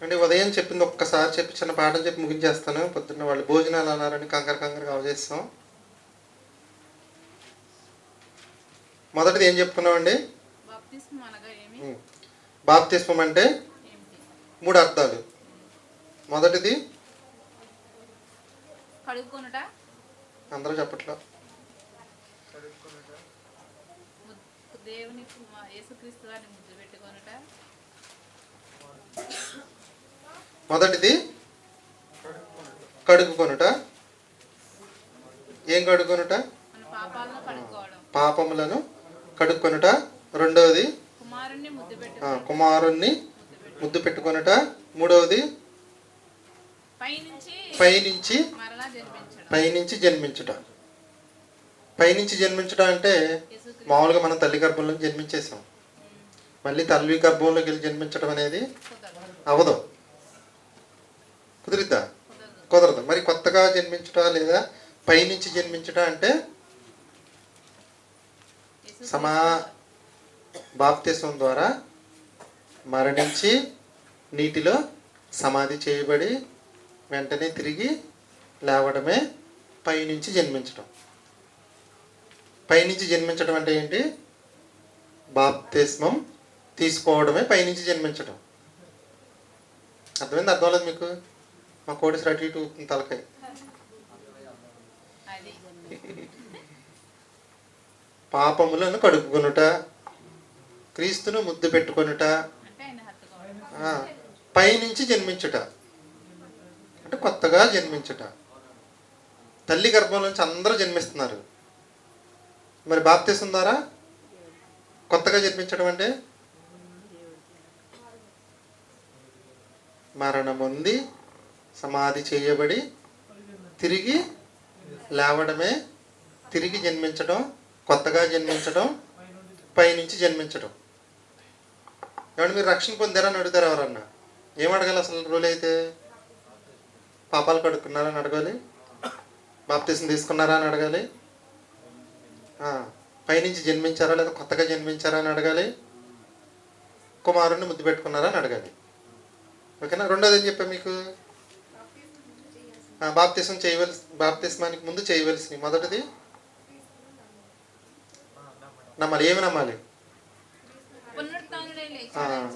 అంటే ఉదయం చెప్పింది ఒక్కసారి చెప్పి చిన్న పాఠం చెప్పి ముగించేస్తాను. పొద్దున్న వాళ్ళు భోజనాలు అన్నారని కంగారు అవజేస్తాం. మొదటిది ఏం చెప్పుకున్నామండి? బాప్తిస్మం అంటే 3 అర్థాలు. మొదటిది అందరూ చెప్పట్లా. మొదటిది కడుగుకొనుట. ఏం కడుగుకొనుట? పాపములను కడుక్కొనుట. రెండవది కుమారుణ్ణి ముద్దు పెట్టుకొనుట. మూడవది పైనుంచి జన్మించుట. పైనుంచి జన్మించుట అంటే మామూలుగా మనం తల్లి గర్భంలో జన్మించేసాం. మళ్ళీ తల్లి గర్భంలోకి వెళ్ళి జన్మించడం అనేది అవదు. కుదిరిద్దా? కుదరదు. మరి కొత్తగా జన్మించుట లేదా పైనుంచి జన్మించుట అంటే బాప్తిస్మం ద్వారా మరణించి నీటిలో సమాధి చేయబడి వెంటనే తిరిగి లేవడమే పైనుంచి జన్మించడం. పైనుంచి జన్మించడం అంటే ఏంటి? బాప్తిస్మం తీసుకోవడమే పైనుంచి జన్మించడం. అర్థమైంది? అర్థం లేదు మీకు? మా కోడిసి అటు ఇటు తలకాయ. పాపములను కడుక్కునుట, క్రీస్తును ముద్దు పెట్టుకొనుట, పైనుంచి జన్మించుట అంటే కొత్తగా జన్మించుట. తల్లి గర్భం నుంచి అందరూ జన్మిస్తున్నారు. మరి బాప్తిస్మం ద్వారా కొత్తగా జన్మించడం అంటే మరణముంది సమాధి చేయబడి తిరిగి లేవడమే తిరిగి జన్మించడం, కొత్తగా జన్మించడం, పైనుంచి జన్మించడం. ఏమంటే మీరు రక్షణ పొందారని అడుగుతారు ఎవరన్నా? ఏమడగాలి అసలు? రూల్ అయితే పాపాలు కడుక్కున్నారని అడగాలి, బాప్తిస్మం తీసుకున్నారా అని అడగాలి, పైనుంచి జన్మించారా లేదా కొత్తగా జన్మించారా అని అడగాలి, కుమారుణ్ణి ముద్దు పెట్టుకున్నారా అని అడగాలి. ఓకేనా? రెండోది ఏం చెప్పా మీకు? బాప్తిస్మానికి ముందు చేయవలసినవి. మొదటిది నమ్మాలి. ఏమి నమ్మాలి?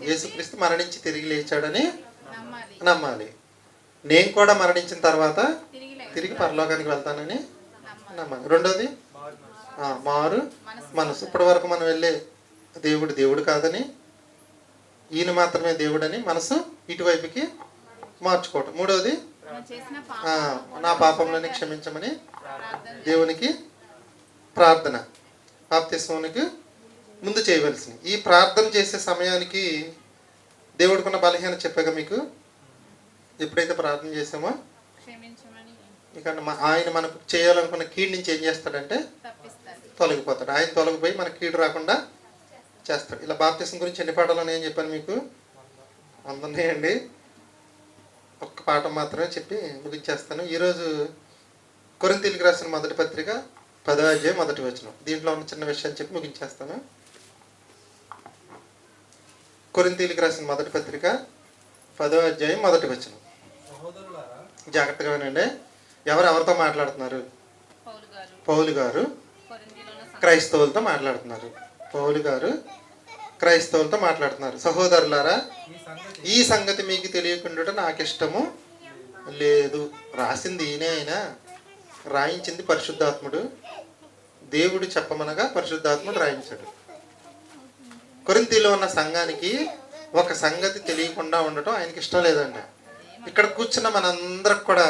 యేసుక్రీస్తు మరణించి తిరిగి లేచాడని నమ్మాలి. నేను కూడా మరణించిన తర్వాత తిరిగి పరలోకానికి వెళ్తానని నమ్మాలి. రెండోది మారు మనసు. ఇప్పటి వరకు మనం వెళ్ళే దేవుడు కాదని, ఈయన మాత్రమే దేవుడని మనసు ఇటువైపుకి మార్చుకోవటం. మూడవది నా పాపంలోని క్షమించమని దేవునికి ప్రార్థన. బాప్తిస్మానికి ముందు చేయవలసింది. ఈ ప్రార్థన చేసే సమయానికి దేవుడికున్న బలహీనత చెప్పాక మీకు. ఎప్పుడైతే ప్రార్థన చేసామో ఇక ఆయన మనకు చేయాలనుకున్న కీడు నుంచి ఏం చేస్తాడంటే తొలగిపోతాడు. ఆయన తొలగిపోయి మన కీడు రాకుండా చేస్తాడు. ఇలా బాప్తిస్మం గురించి ఎన్ని పాఠాలు నేను చెప్పాను మీకు? అందున్నాయండి. ఒక్క పాఠం మాత్రమే చెప్పి ముగించేస్తాను. ఈరోజు కొరింథీయులకు రాసిన మొదటి పత్రిక 10వ అధ్యాయం 1వ వచనం. దీంట్లో ఉన్న చిన్న విషయాన్ని చెప్పి ముగించేస్తాను. కొరింథీయులకు రాసిన మొదటి పత్రిక 10వ అధ్యాయం 1వ వచనం. జాగ్రత్తగా వినండి. ఎవరితో మాట్లాడుతున్నారు? పౌలు గారు క్రైస్తవులతో మాట్లాడుతున్నారు. పౌలు గారు క్రైస్తవులతో మాట్లాడుతున్నారు. సహోదరులారా, ఈ సంగతి మీకు తెలియకుండా నాకు ఇష్టము లేదు. రాసింది ఈయనే, అయినా రాయించింది పరిశుద్ధాత్ముడు. దేవుడు చెప్పమనగా పరిశుద్ధాత్ముడు రాయించాడు. కొరింథీలో ఉన్న సంఘానికి ఒక సంగతి తెలియకుండా ఉండటం ఆయనకి ఇష్టం లేదండి. ఇక్కడ కూర్చున్న మనందరికి కూడా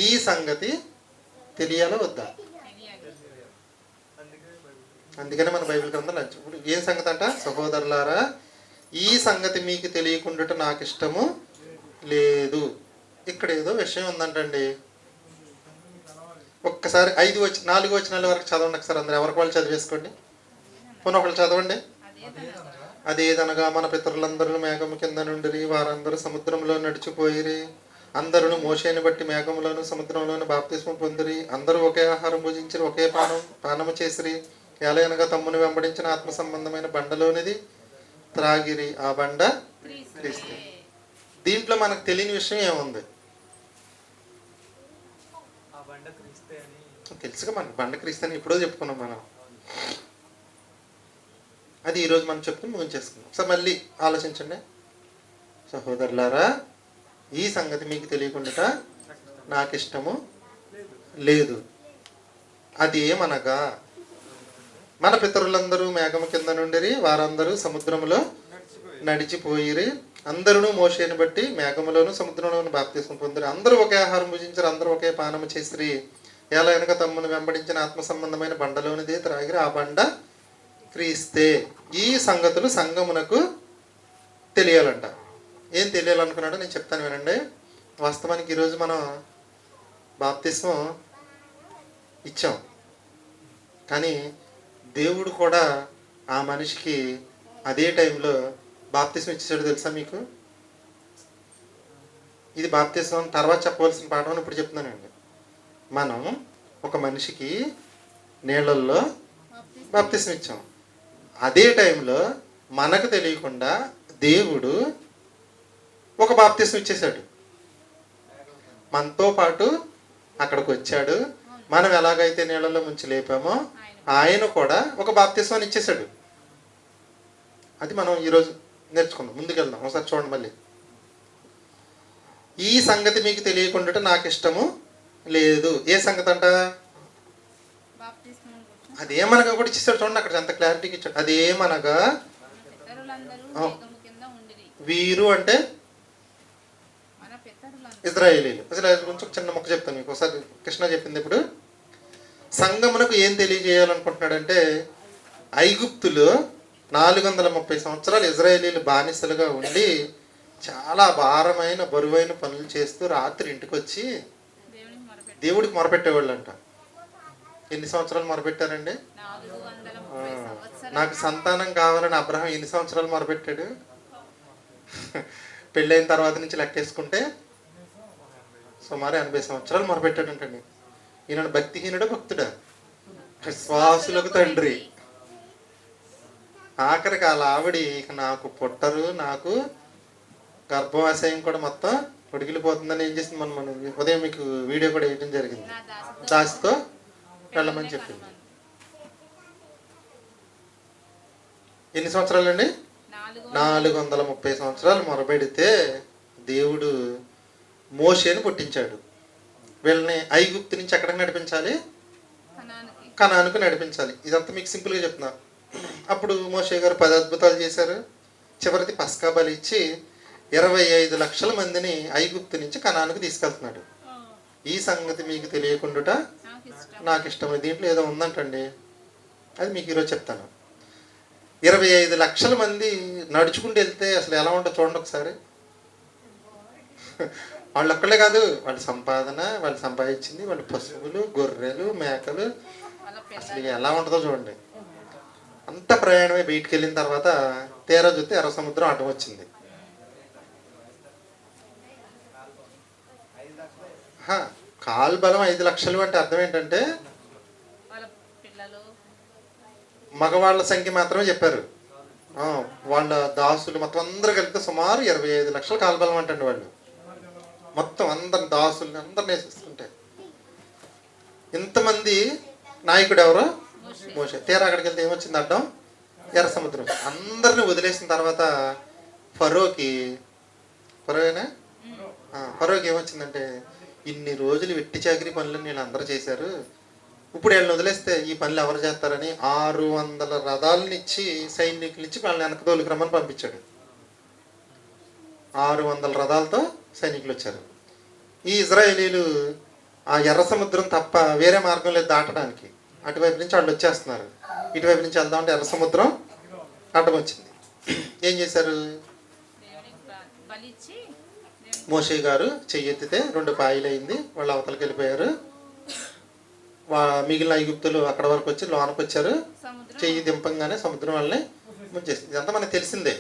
ఈ సంగతి తెలియాలో వద్దా? అందుకనే మన బైబిల్ గ్రంథం ఇప్పుడు ఏం సంగతి అంట? సహోదరులారా, ఈ సంగతి మీకు తెలియకుండా నాకు ఇష్టము లేదు. ఇక్కడ ఏదో విషయం ఉందంటండి. ఒక్కసారి 4 వచనాల వరకు చదవండి. ఒకసారి అందరూ ఎవరికి వాళ్ళు చదివేసుకోండి. పోనీ ఒకళ్ళు చదవండి. అదేదనగా మన పితరులందరూ మేఘము కింద నుండి వారందరూ సముద్రంలో నడిచిపోయిరి. అందరూ మోషేని బట్టి మేఘంలోను సముద్రంలోను బాప్తిస్మం పొందిరి. అందరూ ఒకే ఆహారం భుజించిరి, ఒకే పానము చేసిరి. ఏలయనగా తమ్ముని వెంబడించిన ఆత్మ సంబంధమైన బండలోనిది త్రాగిరి. ఆ బండ క్రీస్తు. దీంట్లో మనకు తెలియని విషయం ఏముంది? తెలుసుగా మనకు బండ క్రీస్తని ఎప్పుడో చెప్పుకున్నాం మనం. అది ఈరోజు మనం చెప్పుకుని ముగించేసుకున్నాం. ఒకసారి మళ్ళీ ఆలోచించండి సహోదరులారా, ఈ సంగతి మీకు తెలియకుండా నాకు ఇష్టము లేదు. అది ఏమనగా మన పితరులందరూ మేఘము కింద నుండిరి, వారందరూ సముద్రములో నడిచిపోయిరి, అందరూ మోషేని బట్టి మేఘములోను సముద్రంలోను బాప్తిస్మం పొందిరి, అందరూ ఒకే ఆహారం భుజించరు, అందరూ ఒకే పానము చేసిరి, ఎలా వెనక తమ్మును వెంబడించిన ఆత్మ సంబంధమైన బండలోనిదే త్రాగిరి, ఆ బండ క్రీస్తే. ఈ సంగతులు సంఘమునకు తెలియాలంట. ఏం తెలియాలనుకున్నాడో నేను చెప్తాను వినండి. వాస్తవానికి ఈరోజు మనం బాప్తిస్మం ఇచ్చాం, కానీ దేవుడు కూడా ఆ మనిషికి అదే టైంలో బాప్తిస్మం ఇచ్చేసాడు. తెలుసా మీకు? ఇది బాప్తిస్మం తర్వాత చెప్పవలసిన పాఠం ఇప్పుడు చెప్తున్నానండి. మనం ఒక మనిషికి నీళ్ళల్లో బాప్తిస్మం ఇచ్చాం. అదే టైంలో మనకు తెలియకుండా దేవుడు ఒక బాప్తిస్మం ఇచ్చేశాడు. మనతో పాటు అక్కడికి వచ్చాడు. మనం ఎలాగైతే నీళ్ళలో ముంచి లేపామో ఆయన కూడా ఒక బాప్తిస్మాన్ని ఇచ్చేశాడు. అది మనం ఈరోజు నేర్చుకుందాం. ముందుకెళ్దాం. ఒకసారి చూడండి మళ్ళీ. ఈ సంగతి మీకు తెలియకుండా నాకు ఇష్టము లేదు. ఏ సంగతి అంట? అదేమనగా కూడా ఇచ్చేసాడు. చూడండి అక్కడ ఎంత క్లారిటీకి ఇచ్చాడు. అదేమనగా వీరు అంటే ఇజ్రాయేలీలు. ఇజ్రాయేల్ గురించి ఒక చిన్న మొక్క చెప్తాను మీకు. ఒకసారి కృష్ణ చెప్పింది. ఇప్పుడు సంఘమునకు ఏం తెలియజేయాలనుకుంటున్నాడంటే, ఐగుప్తులో 430 సంవత్సరాలు ఇజ్రాయేలీలు బానిసలుగా ఉండి చాలా భారమైన బరువైన పనులు చేస్తూ రాత్రి ఇంటికి వచ్చి దేవుడికి మొరపెట్టేవాళ్ళంట. ఎన్ని సంవత్సరాలు మొరపెట్టారండి? నాకు సంతానం కావాలని అబ్రహం ఎన్ని సంవత్సరాలు మొరపెట్టాడు? పెళ్ళైన తర్వాత నుంచి లెక్కేసుకుంటే సుమారు 80 సంవత్సరాలు మొరపెట్టాడంటండి. ఈయన భక్తిహీనుడా భక్తుడా? విశ్వాసులకు తండ్రి. ఆఖరికి వాళ్ళ ఆవిడ ఇక నాకు పుట్టరు, నాకు గర్భవాశయం కూడా మొత్తం ఉడికిలిపోతుందని ఏం చేసింది? మనం ఉదయం మీకు వీడియో కూడా వేయడం జరిగింది. దాసితో వెళ్ళమని చెప్పింది. ఎన్ని సంవత్సరాలండి? 430 సంవత్సరాలు మొరబెడితే దేవుడు మోషేని పుట్టించాడు. వీళ్ళని ఐగుప్తు నుంచి ఎక్కడికి నడిపించాలి? కనానుకు నడిపించాలి. ఇదంతా మీకు సింపుల్గా చెప్తున్నా. అప్పుడు మోషే గారు 10 అద్భుతాలు చేశారు. చివరిది పస్కా బలి ఇచ్చి 25 లక్షల మందిని ఐగుప్తు నుంచి కనానుకు తీసుకెళ్తున్నాడు. ఈ సంగతి మీకు తెలియకుండా నాకు ఇష్టం. దీంట్లో ఏదో ఉందంటండి, అది మీకు ఈరోజు చెప్తాను. 25 లక్షల మంది నడుచుకుంటూ వెళ్తే అసలు ఎలా ఉంటుందో చూడండి ఒకసారి. వాళ్ళు ఒక్కళ్ళే కాదు, వాళ్ళ సంపాదన, వాళ్ళు సంపాదించింది, వాళ్ళ పశువులు, గొర్రెలు, మేకలు, అసలు ఎలా ఉంటుందో చూడండి. అంత ప్రయాణమే. బయటికి వెళ్ళిన తర్వాత తీరా చూస్తే ఎర్ర సముద్రం అడ్డం వచ్చింది. కాలు బలం 5 లక్షలు అంటే అర్థం ఏంటంటే మగవాళ్ళ సంఖ్య మాత్రమే చెప్పారు. వాళ్ళ దాసులు మొత్తం అందరూ కలిపితే సుమారు 25 లక్షల కాలుబలం అంటండి. వాళ్ళు మొత్తం అందరిని దాసుల్ని అందరిని వేసేస్తుంటే ఇంతమంది నాయకుడు ఎవరు? మోషే. తీరా అక్కడికి వెళ్తే ఏమొచ్చింది? అడ్డం ఎర్ర సముద్రం. అందరిని వదిలేసిన తర్వాత ఫరోకి ఏమొచ్చిందంటే, ఇన్ని రోజులు వెట్టి చాకిరీ పనులను వీళ్ళు అందరూ చేశారు, ఇప్పుడు వీళ్ళని వదిలేస్తే ఈ పనులు ఎవరు చేస్తారని 600 రథాలనిచ్చి సైనికులు వాళ్ళని వెనక తోలుకురమ్మని పంపించాడు. 600 రథాలతో సైనికులు వచ్చారు. ఈ ఇజ్రాయేలీలు ఆ ఎర్ర సముద్రం తప్ప వేరే మార్గం లేదు దాటడానికి. అటువైపు నుంచి వాళ్ళు వచ్చేస్తున్నారు. ఇటువైపు నుంచి వెళ్దామంటే ఎర్ర సముద్రం అడ్డం వచ్చింది. ఏం చేశారు? మోషే గారు చెయ్యెత్తితే 2 పాయలు అయింది. వాళ్ళు అవతలకి వెళ్ళిపోయారు. మిగిలిన ఐగుప్తులు అక్కడ వరకు వచ్చి లోనకు వచ్చారు. చెయ్యి దింపంగానే సముద్రం వాళ్ళని ముంచేసింది. ఇదంతా మనకు తెలిసిందే.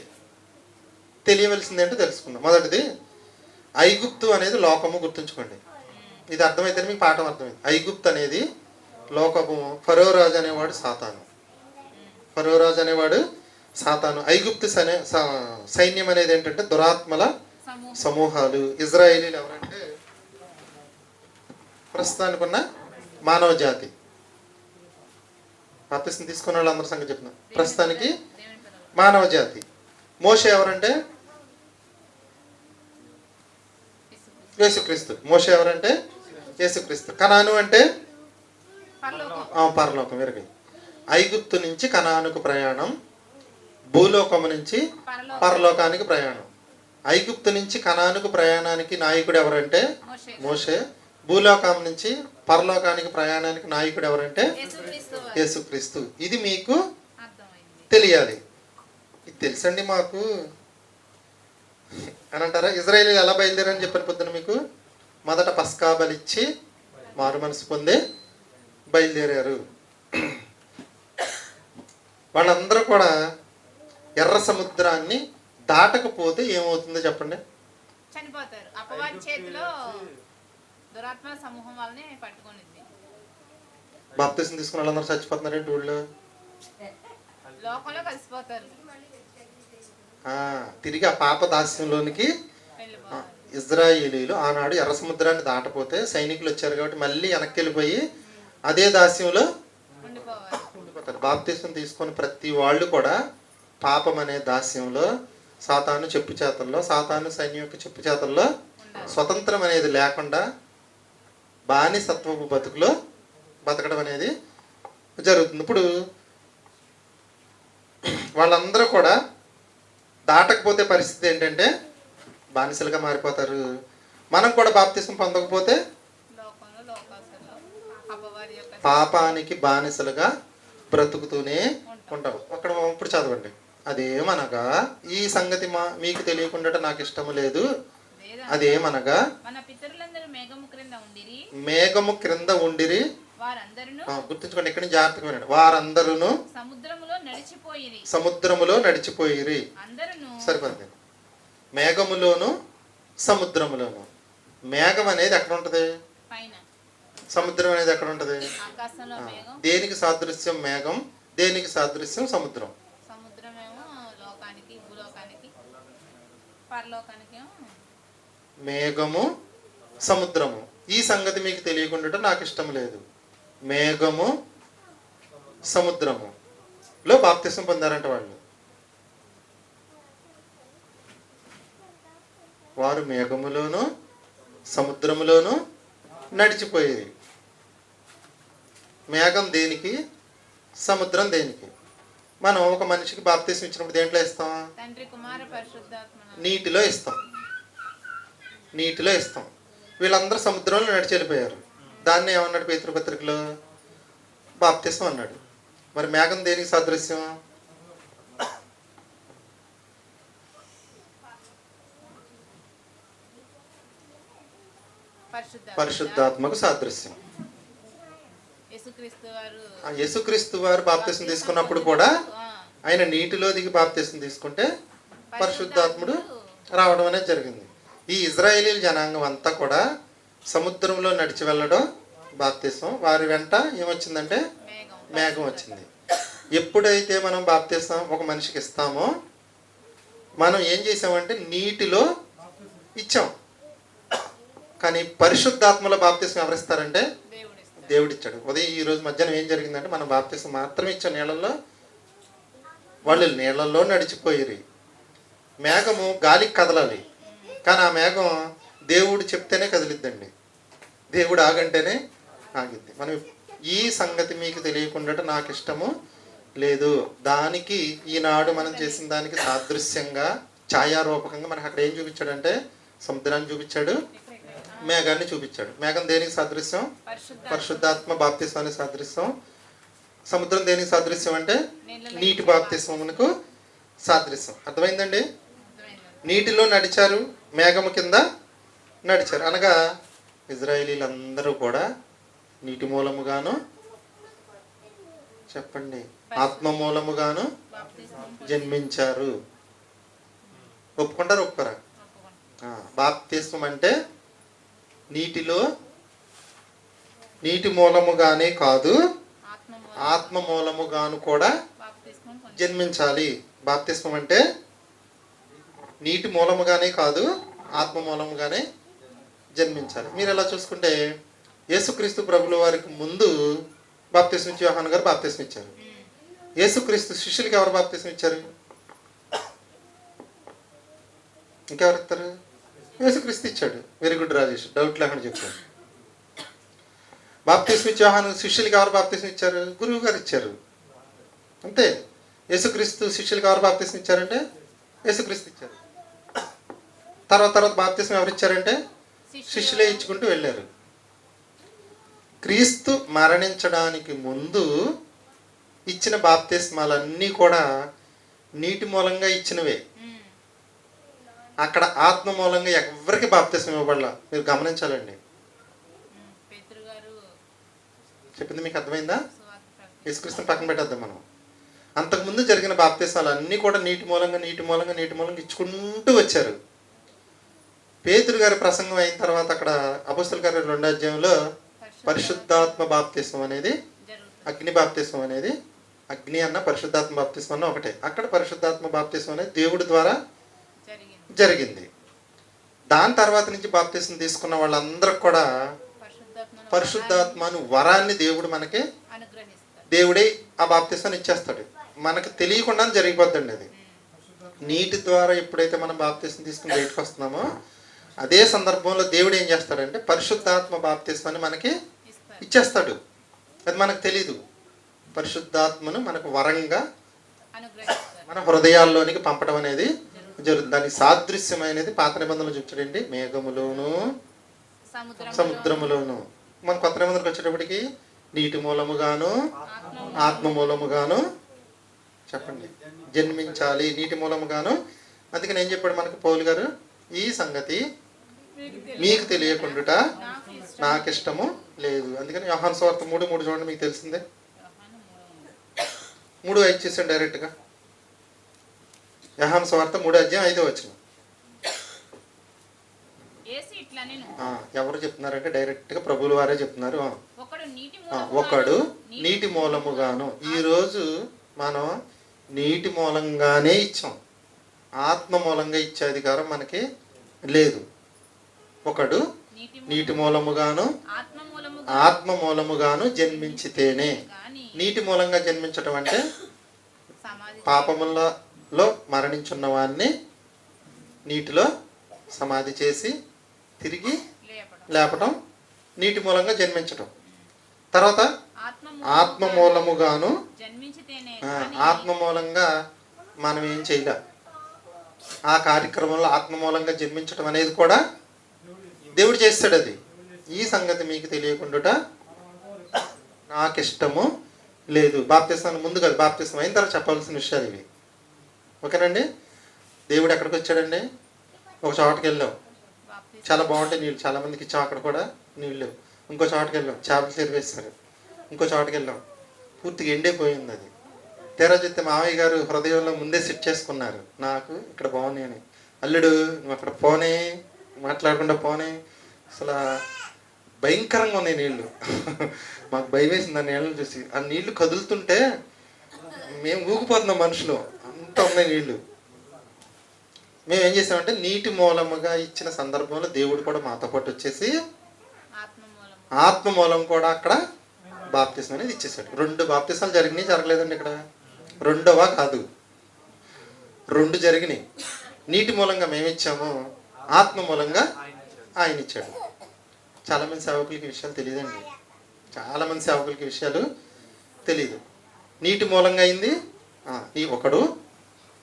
తెలియవలసింది ఏంటో తెలుసుకుందాం. మొదటిది, ఐగుప్తు అనేది లోకము. గుర్తుంచుకోండి. ఇది అర్థమైతే మీకు పాఠం అర్థమైంది. ఐగుప్తు అనేది లోకము. ఫరో రాజు అనేవాడు సాతాను. ఐగుప్తు సైన్యం అనేది ఏంటంటే దురాత్మల సమూహాలు. ఇజ్రాయేలీలు ఎవరంటే ప్రస్తుతానికి ఉన్న మానవ జాతి. బాప్తిసం తీసుకున్న వాళ్ళందరి సంగతి చెప్తున్నా. ప్రస్తుతానికి మానవ జాతి. మోషే ఎవరంటే యేసుక్రీస్తు. మోషే ఎవరంటే యేసుక్రీస్తు. కనాను అంటే పరలోకం. వెరగై. ఐగుప్తు నుంచి కనానుకు ప్రయాణం, భూలోకము నుంచి పరలోకానికి ప్రయాణం. ఐగుప్తు నుంచి కనానుకు ప్రయాణానికి నాయకుడు ఎవరంటే మోషే. భూలోకం నుంచి పరలోకానికి ప్రయాణానికి నాయకుడు ఎవరంటే యేసుక్రీస్తు. ఇది మీకు తెలియాలి. ఇది తెలుసండి మాకు అని అంటారా? ఇజ్రాయేలీలు ఎలా బయలుదేరని చెప్పిన పొద్దున మీకు మొదట పస్కా బలిచ్చి మారు మనసు పొందే బయలుదేరారు. వాళ్ళందరూ కూడా ఎర్ర సముద్రాన్ని దాటకపోతే ఏమవుతుందో చెప్పండి. చనిపోతారు. అపవాది చేతిలో దురాత్మ సమూహం వాళ్ళని పట్టుకొనింది. బాప్తిసం తీసుకున్న వాళ్ళందరూ చచ్చిపోతున్నారేంటి? ఊళ్ళో లోకంలో కలిసిపోతారు. తిరిగి ఆ పాప దాస్యంలోనికి ఇజ్రాయేలీలు ఆనాడు ఎర్ర సముద్రాన్ని దాటపోతే సైనికులు వచ్చారు కాబట్టి మళ్ళీ వెనక్కి వెళ్ళిపోయి అదే దాస్యంలో ఉండిపోతారు. బాప్తిసం తీసుకొని ప్రతి వాళ్ళు కూడా పాపం అనే దాస్యంలో, సాతాను చెప్పు చేతల్లో, సాతాను సైన్యం యొక్క చెప్పు చేతల్లో స్వతంత్రం అనేది లేకుండా బానిసత్వపు బతుకులో బతకడం అనేది జరుగుతుంది. ఇప్పుడు వాళ్ళందరూ కూడా దాటకపోతే పరిస్థితి ఏంటంటే బానిసలుగా మారిపోతారు. మనం కూడా బాప్తిసం పొందకపోతే పాపానికి బానిసలుగా బ్రతుకుతూనే ఉంటాం. అక్కడ ఇప్పుడు చదవండి. అదేమనగా ఈ సంగతి మీకు తెలియకుండా నాకు ఇష్టము లేదు. అదేమనగా మేఘము క్రింద ఉండిరి. గుర్తుంచుకోండి, ఇక్కడి నుంచి జాగ్రత్తగా వినండి. వారందరూ సముద్రములో నడిచిపోయిరి. సరిపోతుంది. మేఘములోను సముద్రములోను. మేఘం అనేది ఎక్కడ ఉంటది? సముద్రం అనేది ఎక్కడ ఉంటది? దేనికి సాదృశ్యం మేఘం? దేనికి సాదృశ్యం సముద్రం? మేఘము సముద్రము. ఈ సంగతి మీకు తెలియకుండా నాకు ఇష్టం లేదు. మేఘము సముద్రము లో బాప్తిసం పొందారంట వాళ్ళు. వారు మేఘములోను సముద్రములోను నడిచిపోయేది. మేఘం దేనికి? సముద్రం దేనికి? మనం ఒక మనిషికి బాప్తిసం ఇచ్చినప్పుడు దేంట్లో ఇస్తాం? నీటిలో ఇస్తాం. నీటిలో ఇస్తాం. వీళ్ళందరూ సముద్రంలో నడిచి వెళ్ళిపోయారు. దాన్ని ఏమన్నాడు పేతురు పత్రికలో? బాప్తిసం అన్నాడు. మరి మేఘం దేనికి సాదృశ్యం? పరిశుద్ధాత్మకు సాదృశ్యం. యేసుక్రీస్తు వారు బాప్తిసం తీసుకున్నప్పుడు కూడా ఆయన నీటిలో దిగి బాప్తిసం తీసుకుంటే పరిశుద్ధాత్ముడు రావడం అనేది జరిగింది. ఈ ఇజ్రాయేలీల జనాంగం అంతా కూడా సముద్రంలో నడిచి వెళ్ళడం బాప్తిసం. వారి వెంట ఏమొచ్చిందంటే మేఘం వచ్చింది. ఎప్పుడైతే మనం బాప్తిసం ఒక మనిషికి ఇస్తామో మనం ఏం చేసామంటే నీటిలో ఇచ్చాం. కానీ పరిశుద్ధాత్మలో బాప్తిసం ఎవరిస్తారంటే దేవుడు ఇచ్చాడు. ఉదయం ఈ రోజు మధ్యాహ్నం ఏం జరిగిందంటే మనం బాప్తిసం మాత్రమే ఇచ్చాం నీళ్ళల్లో. వాళ్ళు నీళ్ళల్లో నడిచిపోయిరి. మేఘము గాలికి కదలాలి, కానీ ఆ మేఘం దేవుడు చెప్తేనే కదిలిద్దండి. దేవుడు ఆగంటేనే ఆగిద్ది. మనం ఈ సంగతి మీకు తెలియకుండా నాకు ఇష్టము లేదు. దానికి ఈనాడు మనం చేసిన దానికి సాదృశ్యంగా ఛాయారూపకంగా మనకు అక్కడ ఏం చూపించాడంటే సముద్రాన్ని చూపించాడు, మేఘాన్ని చూపించాడు. మేఘం దేనికి సాదృశ్యం? పరిశుద్ధాత్మ బాప్తిస్వానికి సాదృశ్యం. సముద్రం దేనికి సాదృశ్యం అంటే నీటి బాప్తిస్వమునకు సాదృశ్యం. అర్థమైందండి? నీటిలో నడిచారు, మేఘము కింద నడిచారు. అనగా ఇజ్రాయేలీలందరూ కూడా నీటి మూలముగాను, చెప్పండి, ఆత్మ మూలముగాను జన్మించారు. ఒప్పుకుంటారు? ఒప్పుకోరా? బాప్తిస్వం అంటే నీటి మూలముగానే కాదు, ఆత్మ మూలముగాను కూడా జన్మించాలి. బాప్తిస్వం అంటే నీటి మూలముగానే కాదు, ఆత్మ మూలంగానే జన్మించాలి. మీరు ఎలా చూసుకుంటే యేసుక్రీస్తు ప్రభుల వారికి ముందు బాప్తిస్మం ఇచ్చి యోహాను గారు బాప్తిస్మం ఇచ్చారు. యేసుక్రీస్తు శిష్యులకి ఎవరు బాప్తిస్మం ఇచ్చారు? ఇంకెవరు ఇస్తారు? యేసుక్రీస్తు ఇచ్చాడు. వెరీ గుడ్ రాజేష్, డౌట్ లేకుండా చెప్పారు. బాప్తిస్మం ఇచ్చి యోహాను శిష్యులకి ఎవరు బాప్తిస్మం ఇచ్చారు? గురువు గారు ఇచ్చారు. అంతే. యేసుక్రీస్తు శిష్యులకి ఎవరు బాప్తిస్మం ఇచ్చారంటే యేసుక్రీస్తు ఇచ్చారు. తర్వాత బాప్తిస్మం ఎవరు ఇచ్చారంటే శిష్యులే ఇచ్చుకుంటూ వెళ్ళారు. క్రీస్తు మరణించడానికి ముందు ఇచ్చిన బాప్తిస్మాలన్నీ కూడా నీటి మూలంగా ఇచ్చినవే. అక్కడ ఆత్మ మూలంగా ఎవరికి బాప్తిస్మం ఇవ్వబడాల. మీరు గమనించాలండి. చెప్పింది మీకు అర్థమైందా? యేసుక్రీస్తుని పక్కన పెట్టేద్దాం మనం. అంతకుముందు జరిగిన బాప్తిస్మాలు అన్నీ కూడా నీటి మూలంగా ఇచ్చుకుంటూ వచ్చారు. పేతురు గారి ప్రసంగం అయిన తర్వాత అక్కడ అపోస్తలుల కార్యాలు 2వ అధ్యాయంలో పరిశుద్ధాత్మ బాప్తిస్మం అనేది, అగ్ని బాప్తిస్మం అనేది, అగ్ని అన్న పరిశుద్ధాత్మ బాప్తిస్మం అన్న ఒకటే. అక్కడ పరిశుద్ధాత్మ బాప్తిస్మం అనేది దేవుడి ద్వారా జరిగింది. దాని తర్వాత నుంచి బాప్తిస్మం తీసుకున్న వాళ్ళందరూ కూడా పరిశుద్ధాత్మను వరాన్ని దేవుడు మనకి దేవుడే ఆ బాప్తిస్మాన్ని ఇచ్చేస్తాడు. మనకు తెలియకుండానే జరిగిపోద్దండి అది. నీటి ద్వారా ఎప్పుడైతే మనం బాప్తిస్మం తీసుకుని బయటకు వస్తున్నామో అదే సందర్భంలో దేవుడు ఏం చేస్తాడంటే పరిశుద్ధాత్మ బాప్తిస్మాన్ని మనకి ఇచ్చేస్తాడు. అది మనకు తెలీదు. పరిశుద్ధాత్మను మనకు వరంగా మన హృదయాల్లోనికి పంపడం అనేది జరుగుతుంది. దానికి సాదృశ్యమైనది పాత నిబంధనలు చూడండి, మేఘములోను సముద్రములోను. మన కొత్త నిబంధనలకు వచ్చేటప్పటికి నీటి మూలముగాను ఆత్మ మూలముగాను చెప్పండి జన్మించాలి, నీటి మూలముగాను. అందుకని ఏం చెప్పాడు మనకు పౌలు గారు? ఈ సంగతి మీకు తెలియకుండా నాకు ఇష్టము లేదు. అందుకని యోహాను సువార్త 3:3 చూడండి, మీకు తెలిసిందే. 3:5 చేసాను డైరెక్ట్గా. యోహాను సువార్త 3:5 ఎవరు చెప్తున్నారంటే డైరెక్ట్గా ప్రభువుల వారే చెప్తున్నారు. ఒకడు నీటి మూలముగాను. ఈరోజు మనం నీటి మూలంగానే ఇచ్చాం, ఆత్మ మూలంగా ఇచ్చే అధికారం మనకి లేదు. ఒకడు నీటి మూలముగాను ఆత్మ మూలముగాను జన్మించితేనే. నీటి మూలంగా జన్మించటం అంటే పాపములలో మరణించున్న వాడిని నీటిలో సమాధి చేసి తిరిగి లేపటం నీటి మూలంగా జన్మించటం. తర్వాత ఆత్మ మూలముగాను, ఆత్మ మూలంగా మనం ఏం చేయలే. ఆ కార్యక్రమంలో ఆత్మ మూలంగా జన్మించటం అనేది కూడా దేవుడు చేస్తాడు. అది ఈ సంగతి మీకు తెలియకుండా నాకు ఇష్టము లేదు. బాప్తిస్మం ముందు కాదు, బాప్తిస్మం అయిన తర్వాత చెప్పాల్సిన విషయాలు ఇవి. ఓకేనండి. దేవుడు ఎక్కడికి వచ్చాడండి? ఒక చోటకి వెళ్ళాం, చాలా బాగుంటాయి నీళ్ళు, చాలా మందికి ఇచ్చాం అక్కడ కూడా నీళ్ళు. ఇంకో చోటకి వెళ్ళాం, చేపలు తెరివేస్తారు. ఇంకో చోటకి వెళ్ళాం, పూర్తిగా ఎండిపోయింది అది. తెర చూస్తే మామయ్య గారు హృదయంలో ముందే సెట్ చేసుకున్నారు, నాకు ఇక్కడ బాగున్నాయి అని. అల్లుడు నువ్వు అక్కడ పోనే, మాట్లాడకుండా పోనే. అసలు భయంకరంగా ఉన్నాయి నీళ్ళు. మాకు భయం వేసింది ఆ నీళ్ళని చూసి. ఆ నీళ్లు కదులుతుంటే మేము ఊగిపోతున్నాం మనుషులు, అంత ఉన్నాయి నీళ్ళు. మేము ఏం చేసామంటే నీటి మూలముగా ఇచ్చిన సందర్భంలో దేవుడు కూడా మాతో పాటు వచ్చేసి ఆత్మ మూలం కూడా అక్కడ బాప్తిస్మం అనేది ఇచ్చేసాడు. 2 బాప్తిస్మాలు జరిగినాయి, జరగలేదండి ఇక్కడ. రెండవ కాదు, 2 జరిగినాయి. నీటి మూలంగా మేము ఇచ్చాము, ఆత్మ మూలంగా ఆయన ఇచ్చాడు. చాలామంది సేవకులకి విషయాలు తెలియదండి. చాలామంది సేవకులకి విషయాలు తెలియదు. నీటి మూలంగా అయింది ఒకడు.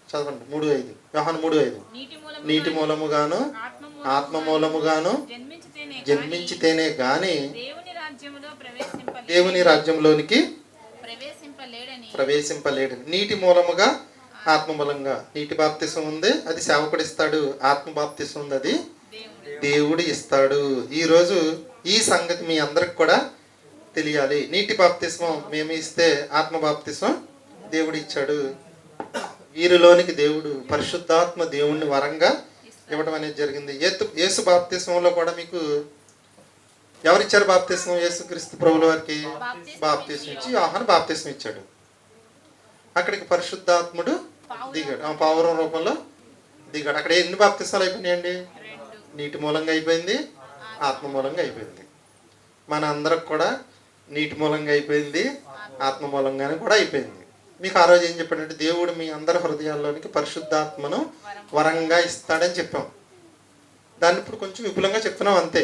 చదవండి 3:5, యోహాను 3:5. నీటి మూలముగాను ఆత్మ మూలముగాను జన్మించితేనే గాని దేవుని రాజ్యంలోనికి ప్రవేశింపలేడని. నీటి మూలముగా ఆత్మ మూలంగా నీటి బాప్తిసం ఉంది, అది సేవకుడు ఇస్తాడు. ఆత్మ బాప్తిసం ఉంది, అది దేవుడు ఇస్తాడు. ఈరోజు ఈ సంగతి మీ అందరికి కూడా తెలియాలి. నీటి బాప్తిస్మం మేము ఇస్తే ఆత్మ బాప్తిస్మం దేవుడు ఇచ్చాడు. వీరిలోనికి దేవుడు పరిశుద్ధాత్మ దేవుణ్ణి వరంగా ఇవ్వడం అనేది జరిగింది. యేసు బాప్తిస్మంలో కూడా మీకు ఎవరిచ్చారు బాప్తిస్మం? యేసుక్రీస్తు ప్రభుల వారికి బాప్తిస్మం ఇచ్చి యోహాను బాప్తిస్మం ఇచ్చాడు. అక్కడికి పరిశుద్ధాత్ముడు దిగాడు, పావురం రూపంలో దిగాడు. అక్కడ ఎన్ని బాప్తిస్మాలు అయిపోయినాయండి? నీటి మూలంగా అయిపోయింది, ఆత్మ మూలంగా అయిపోయింది. మన అందరికి కూడా నీటి మూలంగా అయిపోయింది, ఆత్మ మూలంగానే కూడా అయిపోయింది. మీకు ఆ రోజు ఏం చెప్పాడంటే దేవుడు మీ అందరి హృదయాల్లోనికి పరిశుద్ధాత్మను వరంగా ఇస్తాడని చెప్పాం. దాన్ని ఇప్పుడు కొంచెం విపులంగా చెప్తున్నాం అంతే.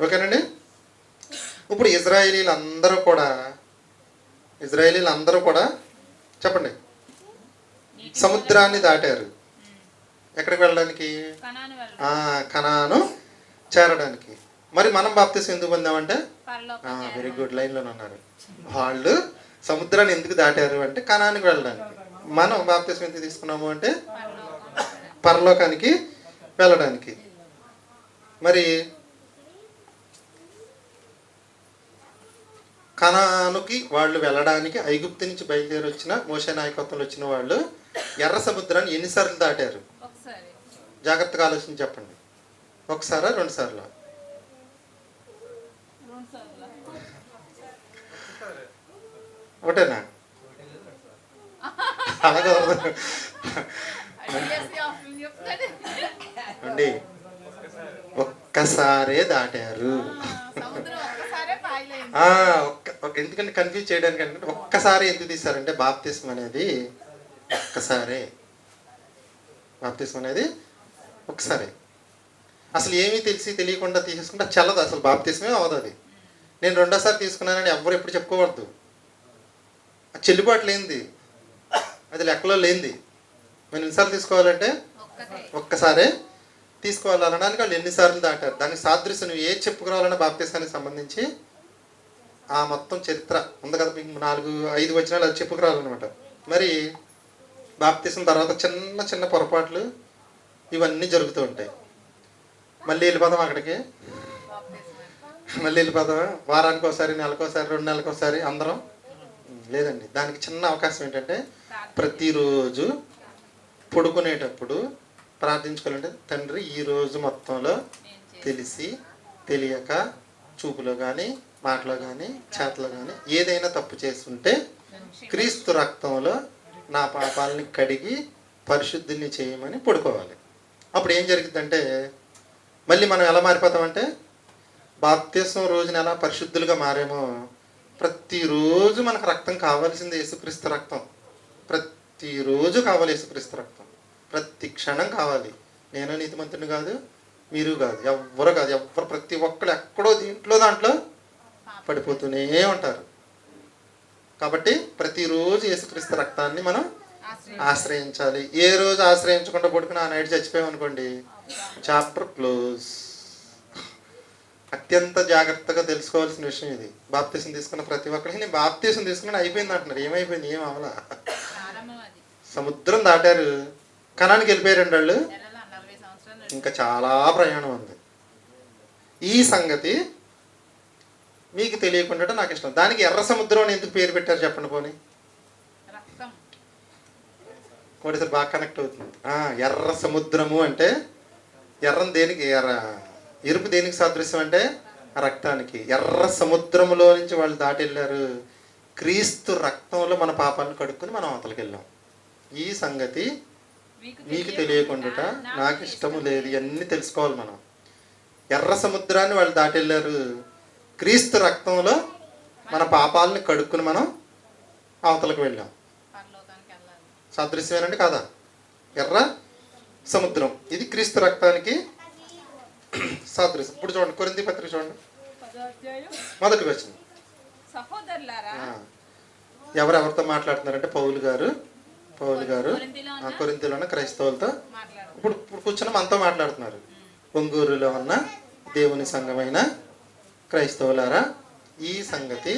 ఓకేనండి. ఇప్పుడు ఇజ్రాయేలీలు అందరూ కూడా చెప్పండి సముద్రాన్ని దాటారు. ఎక్కడికి వెళ్ళడానికి? కనాను చేరడానికి. మరి మనం బాప్తిసం ఎందుకు పొందామంటే వెరీ గుడ్, లైన్లోనే ఉన్నారు. వాళ్ళు సముద్రాన్ని ఎందుకు దాటారు అంటే కనానికి వెళ్ళడానికి. మనం బాప్తిసం ఎందుకు తీసుకున్నాము అంటే పరలోకానికి వెళ్ళడానికి. మరి కనానుకి వాళ్ళు వెళ్ళడానికి ఐగుప్తు నుంచి బయలుదేరి వచ్చిన మోషే నాయకత్వంలో వచ్చిన వాళ్ళు ఎర్ర సముద్రాన్ని ఎన్నిసార్లు దాటారు? జాగ్రత్తగా ఆలోచించి చెప్పండి. ఒకసారా, రెండు సార్లు? ఒకటేనా? అలాగే అండి, ఒక్కసారే దాటారు. ఎందుకంటే కన్ఫ్యూజ్ చేయడానికి అంటే ఒక్కసారి ఎందుకు తీశారంటే బాప్తిస్మం అనేది ఒక్కసారే. అసలు ఏమీ తెలియకుండా తీసేసుకుంటే చల్లదు, అసలు బాప్తిస్మే అవ్వదు. అది నేను రెండోసారి తీసుకున్నానని ఎవరు ఎప్పుడు చెప్పుకోవద్దు. అది చెల్లుబాటు లేనిది, అది లెక్కలో లేనిది. మనం ఎన్నిసార్లు తీసుకోవాలంటే ఒక్కసారే తీసుకోవాలి. అనడానికి వాళ్ళు ఎన్నిసార్లు దాటారు. దానికి సాదృశ్యం నువ్వు ఏది చెప్పుకురావాలన్నా బాప్తిసానికి సంబంధించి ఆ మొత్తం చరిత్ర ఉంది కదా. మీకు 4-5 వచనాలు అది చెప్పుకురావాలన్నమాట. మరి బాప్తిసం తర్వాత చిన్న చిన్న పొరపాట్లు ఇవన్నీ జరుగుతూ ఉంటాయి. మళ్ళీ వెళ్ళిపోదాం అక్కడికి, వారానికి ఒకసారి, నెలకోసారి, 2 నెలలకోసారి అందరం లేదండి. దానికి చిన్న అవకాశం ఏంటంటే ప్రతిరోజు పడుకునేటప్పుడు ప్రార్థించుకోవాలంటే తండ్రి ఈ రోజు మొత్తంలో తెలిసి తెలియక చూపులో కానీ, మాటలో కానీ, చేతలో కానీ ఏదైనా తప్పు చేస్తుంటే క్రీస్తు రక్తంలో నా పాపాలని కడిగి పరిశుద్ధిని చేయమని పడుకోవాలి. అప్పుడు ఏం జరిగిద్దంటే మళ్ళీ మనం ఎలా మారిపోతామంటే బాప్తిసం రోజున ఎలా పరిశుద్ధులుగా మారేమో ప్రతిరోజు మనకు రక్తం కావాల్సింది యేసుక్రీస్తు రక్తం. ప్రతిరోజు కావాలి యేసుక్రీస్తు రక్తం, ప్రతి క్షణం కావాలి. నేను నీతిమంతుని కాదు, మీరు కాదు, ఎవ్వరు కాదు. ప్రతి ఒక్కరు ఎక్కడో దాంట్లో పడిపోతూనే ఉంటారు. కాబట్టి ప్రతిరోజు యేసుక్రీస్తు రక్తాన్ని మనం ఆశ్రయించాలి. ఏ రోజు ఆశ్రయించకుండా పడుకుని ఆ నైట్ చచ్చిపోయాం అనుకోండి, చాప్టర్ క్లోజ్. అత్యంత జాగ్రత్తగా తెలుసుకోవాల్సిన విషయం ఇది. బాప్తిసం తీసుకున్న ప్రతి ఒక్కరికి నేను బాప్తిసం తీసుకున్నా అయిపోయింది అంటున్నారు. ఏమైపోయింది? ఏం అవలా. సముద్రం దాటారు, కనానికి వెళ్ళిపోయారండి వాళ్ళు. ఇంకా చాలా ప్రయాణం ఉంది. ఈ సంగతి మీకు తెలియకుండా నాకు ఇష్టం. దానికి ఎర్ర సముద్రం అని ఎందుకు పేరు పెట్టారు చెప్పండి. పోనీ ఒకటిసారి బాగా కనెక్ట్ అవుతుంది. ఎర్ర సముద్రము అంటే ఎర్రని దేనికి? ఎరుపు దేనికి సాదృశ్యం అంటే రక్తానికి. ఎర్ర సముద్రములో నుంచి వాళ్ళు దాటి వెళ్ళారు. క్రీస్తు రక్తంలో మన పాపాలను కడుక్కుని మనం అవతలకి వెళ్ళాం. ఈ సంగతి మీకు తెలియకుండా నాకు ఇష్టము లేదు. ఇవన్నీ తెలుసుకోవాలి మనం. ఎర్ర సముద్రాన్ని వాళ్ళు దాటి వెళ్ళారు. క్రీస్తు రక్తంలో మన పాపాలని కడుక్కుని మనం అవతలకు వెళ్ళాం. సాదృశ్యమేనండి కాదా? ఎర్ర సముద్రం ఇది క్రీస్తు రక్తానికి సాదృశ్యం. ఇప్పుడు చూడండి, కొరింథీ పత్రిక చూడండి, 1వ వచనం. ఎవరెవరితో మాట్లాడుతున్నారంటే పౌలు గారు కొరింథీలో ఉన్న క్రైస్తవులతో ఇప్పుడు కూర్చొని మనతో మాట్లాడుతున్నారు. ఒంగూరులో ఉన్న దేవుని సంఘమైన క్రైస్తవులారా, ఈ సంగతి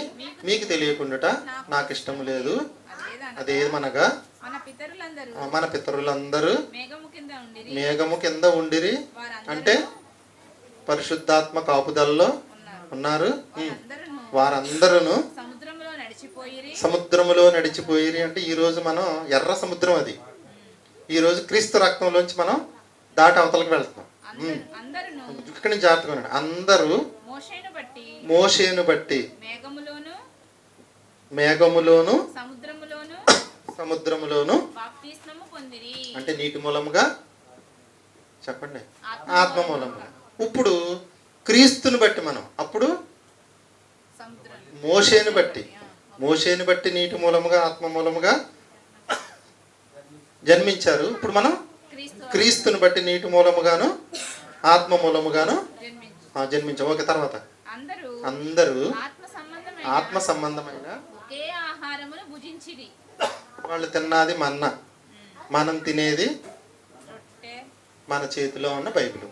మీకు తెలియకుండా నాకు ఇష్టం లేదు. అదేమనగా మన పితరులందరూ మేఘము కింద ఉండిరి అంటే పరిశుద్ధాత్మ కాపుదలలో ఉన్నారు. వారందరూ సముద్రములో నడిచిపోయిరి అంటే ఈరోజు మనం ఎర్ర సముద్రం, అది ఈరోజు క్రీస్తు రక్తంలోంచి మనం దాటి అవతలకు వెళ్తున్నాం. ఇక్కడి నుంచి జాగ్రత్తగా ఉన్నాడు. అందరూ మోషేను బట్టి మేఘములోను సముద్రములోను అంటే నీటి మూలముగా చెప్పండి, ఆత్మ మూలముగా. ఇప్పుడు క్రీస్తుని బట్టి మనం, అప్పుడు మోషేని బట్టి నీటి మూలముగా ఆత్మ మూలముగా జన్మించారు. ఇప్పుడు మనం క్రీస్తుని బట్టి నీటి మూలముగాను ఆత్మ మూలముగాను జన్మించాం. ఓకే, తర్వాత అందరూ ఆత్మ సంబంధమైన వాళ్ళు తిన్నది మన్నా, మనం తినేది మన చేతిలో ఉన్న బైబిల్.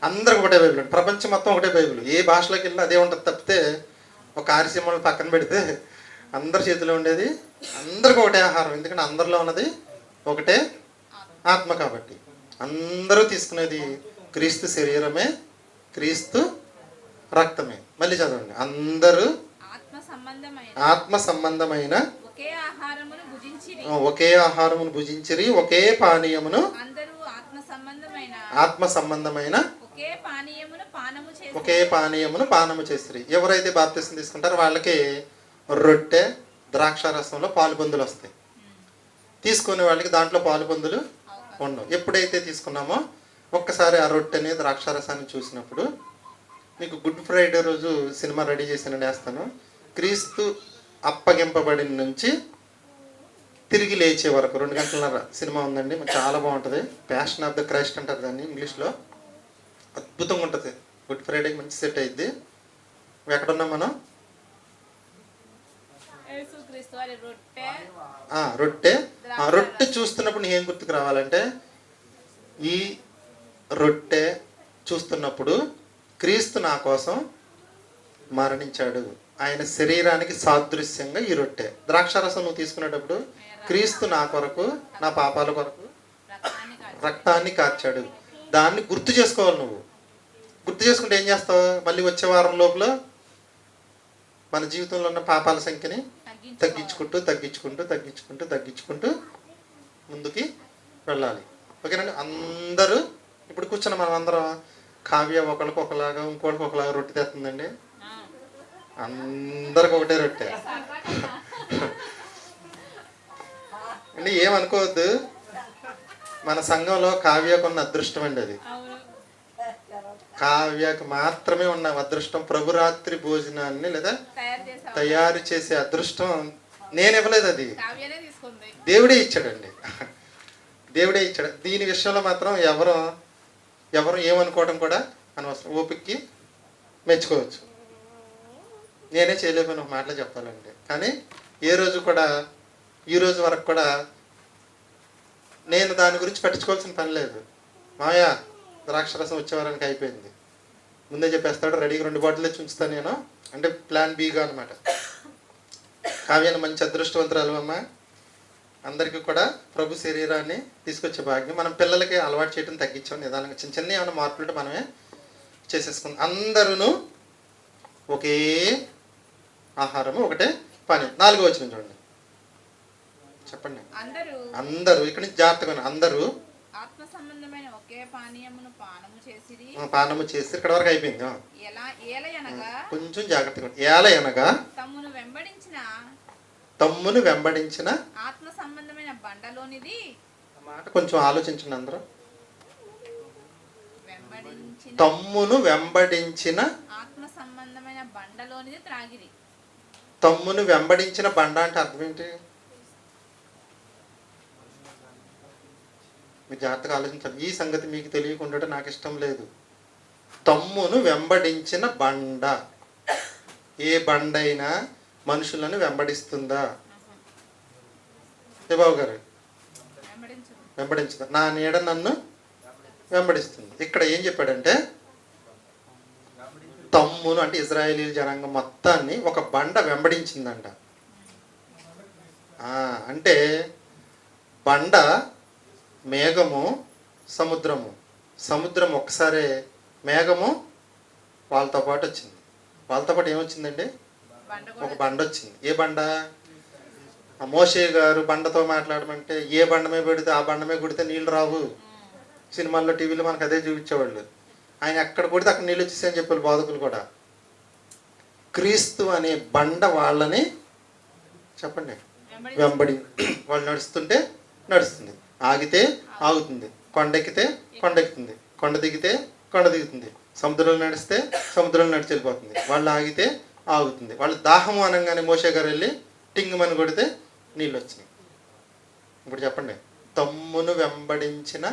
అందరికి ఒకటే బైబిల్, ప్రపంచం మొత్తం ఒకటే బైబిల్. ఏ భాషలోకి వెళ్ళినా అదే ఉంటుంది తప్పితే ఒక ఆర్సీఎంలు పక్కన పెడితే అందరి చేతిలో ఉండేది అందరికి ఒకటే ఆహారం. ఎందుకంటే అందరిలో ఉన్నది ఒకటే ఆత్మ. కాబట్టి అందరూ తీసుకునేది క్రీస్తు శరీరమే, క్రీస్తు రక్తమే. మళ్ళీ చదవండి, అందరూ ఆత్మ సంబంధమైన ఒకే ఆహారమును భుజించిరి, ఒకే పానీయమును ఆత్మ సంబంధమైన ఒకే పానీయమును పానము చేసిరి. ఎవరైతే బాప్తిసం తీసుకుంటారో వాళ్ళకి రొట్టె ద్రాక్షారసంలో పాలుబొందులు వస్తాయి. తీసుకునే వాళ్ళకి దాంట్లో పాలుబొందులు ఉండవు. ఎప్పుడైతే తీసుకున్నామో ఒక్కసారి ఆ రొట్టెని ద్రాక్షారసాన్ని చూసినప్పుడు, మీకు గుడ్ ఫ్రైడే రోజు సినిమా రెడీ చేసి వేస్తాను. క్రీస్తు అప్పగింపబడిన నుంచి తిరిగి లేచే వరకు 2 గంటలన్నర సినిమా ఉందండి, చాలా బాగుంటుంది. ప్యాషన్ ఆఫ్ ద క్రైస్ట్ అంటారు దాన్ని ఇంగ్లీష్లో. అద్భుతంగా ఉంటుంది. గుడ్ ఫ్రైడేకి మంచి సెట్ అయ్యిద్ది. ఎక్కడున్నాం మనం? రొట్టె చూస్తున్నప్పుడు నీకు ఏం గుర్తుకు రావాలంటే, ఈ రొట్టె చూస్తున్నప్పుడు క్రీస్తు నా కోసం మరణించాడు, ఆయన శరీరానికి సాదృశ్యంగా ఈ రొట్టె. ద్రాక్షారసం నువ్వు తీసుకునేటప్పుడు క్రీస్తు నా కొరకు, నా పాపాల కొరకు రక్తాన్ని కార్చాడు. దాన్ని గుర్తు చేసుకోవాలి. నువ్వు గుర్తు చేసుకుంటే ఏం చేస్తావు? మళ్ళీ వచ్చే వారం లోపల మన జీవితంలో ఉన్న పాపాల సంఖ్యని తగ్గించుకుంటూ ముందుకి వెళ్ళాలి. ఓకేనండి? అందరూ ఇప్పుడు కూర్చున్న మనం అందరం, కావ్య ఒకరికి ఒకలాగా, ఇంకోటికి ఒకలాగా రొట్టె తెస్తుందండి. అందరికి ఒకటే రొట్టె అండి. ఏమనుకోవద్దు, మన సంఘంలో కావ్యకు ఉన్న అదృష్టం అండి అది. కావ్యకు మాత్రమే ఉన్న అదృష్టం. ప్రభురాత్రి భోజనాన్ని లేదా తయారు చేసే అదృష్టం నేను ఇవ్వలేదు, అది దేవుడే ఇచ్చాడండి. దేవుడే ఇచ్చాడు. దీని విషయంలో మాత్రం ఎవరు ఏమనుకోవడం కూడా అనవసరం. ఓపికకి మెచ్చుకోవచ్చు. నేనే చేయలేకపోయిన ఒక మాటలో చెప్పాలంటే, కానీ ఏ రోజు కూడా ఈ రోజు వరకు కూడా నేను దాని గురించి పట్టించుకోవాల్సిన పని లేదు. మామయ్య ద్రాక్షరసం వచ్చే వారానికి అయిపోయింది, ముందే చెప్పేస్తాడు, రెడీగా 2 బాటిల్ తెచ్చి ఉంచుతాను నేను, అంటే ప్లాన్ బీగా అనమాట. కావ్యాన్ని మంచి అదృష్టవంతురాలు అమ్మ. అందరికీ కూడా ప్రభు శరీరాన్ని తీసుకొచ్చే భాగ్యం. మనం పిల్లలకి అలవాటు చేయడం తగ్గించాం. నిదానంగా చిన్న ఏమైనా మార్పులు మనమే చేసేసుకుందాం. అందరూ ఒకే ఆహారము, ఒకటే పని. 4వ వచనం చూడండి, చెప్పండి. అందరూ ఇక్కడి నుంచి జాగ్రత్తగా, అందరూ పానము చేసి ఇక్కడ వరకు అయిపోయింది. కొంచెం జాగ్రత్తగా, ఏలయనగా తమ్మును వెంబడించిన ఆత్మ సంబంధమైన బండలోనిది. మాట కొంచెం ఆలోచించండి అందరూ. తమ్మును వెంబడించిన ఆత్మ సంబంధమైన బండలోనిది త్రాగిరి. తమ్మును వెంబడించిన బండ అంటే అర్థం ఏంటి? మీరు జాగ్రత్తగా ఆలోచించాలి. ఈ సంగతి మీకు తెలియకుండా నాకు ఇష్టం లేదు. తమ్మును వెంబడించిన బండ, ఏ బండ అయినా మనుషులను వెంబడిస్తుందా? ఏ బాబు గారు? వెంబడించుదా? నా నీడ నన్ను వెంబడిస్తుంది. ఇక్కడ ఏం చెప్పాడంటే, తమ్మును అంటే ఇజ్రాయేలీ జనాంగం మొత్తాన్ని ఒక బండ వెంబడించిందంట. అంటే బండ, మేఘము, సముద్రం ఒకసారి మేఘము వాళ్ళతో పాటు వచ్చింది. వాళ్ళతో పాటు ఏమొచ్చిందండి? ఒక బండ వచ్చింది. ఏ బండ? మోషే గారు బండతో మాట్లాడమంటే ఏ బండ మీద పెడితే ఆ బండ మీద కొడితే నీళ్ళు రావు. సినిమాల్లో టీవీలో మనకు అదే చూపించేవాళ్ళు. ఆయన ఎక్కడ కొడితే అక్కడ నీళ్ళు వచ్చేసాయని చెప్పారు బోధకులు కూడా. క్రీస్తు అనే బండ వాళ్ళని చెప్పండి వెంబడి వాళ్ళు నడుస్తుంటే నడుస్తుంది, ఆగితే ఆగుతుంది, కొండెక్కితే కొండెక్కుతుంది, కొండ దిగితే కొండ దిగుతుంది, సముద్రంలో నడిస్తే సముద్రంలో నడిచి వెళ్ళిపోతుంది. వాళ్ళు ఆగితే ఆగుతుంది. వాళ్ళు దాహము అనగానే మోషే గారు వెళ్ళి టింగుమని కొడితే నీళ్ళు వచ్చినాయి. ఇప్పుడు చెప్పండి, తమ్మును వెంబడించిన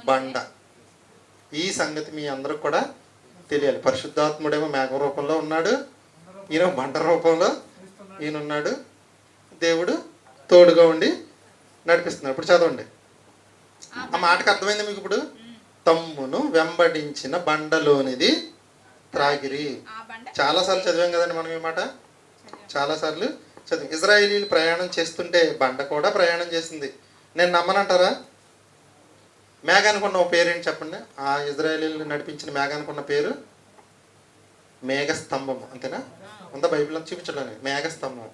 బండ. ఈ సంగతి మీ అందరికి కూడా తెలియాలి. పరిశుద్ధాత్ముడేమో మేఘ రూపంలో ఉన్నాడు, ఈయన బండ రూపంలో ఈయన ఉన్నాడు. దేవుడు తోడుగా ఉండి నడిపిస్తున్నాడు. ఇప్పుడు చదవండి, ఆ మాటకు అర్థమైంది మీకు? ఇప్పుడు తమ్మును వెంబడించిన బండలోనిది త్రాగిరి. చాలాసార్లు చదివాం కదండి మనం ఈ మాట, చాలాసార్లు చదివాం. ఇజ్రాయేలీలు ప్రయాణం చేస్తుంటే బండ కూడా ప్రయాణం చేసింది. నేను నమ్మనంటారా? మేఘానికి ఉన్న పేరు ఏంటి చెప్పండి? ఆ ఇజ్రాయేలీలు నడిపించిన మేఘానికి ఉన్న పేరు మేఘస్తంభం. అంతేనా? ఉందా బైబిల్లో? చూపించడానికి మేఘస్తంభం.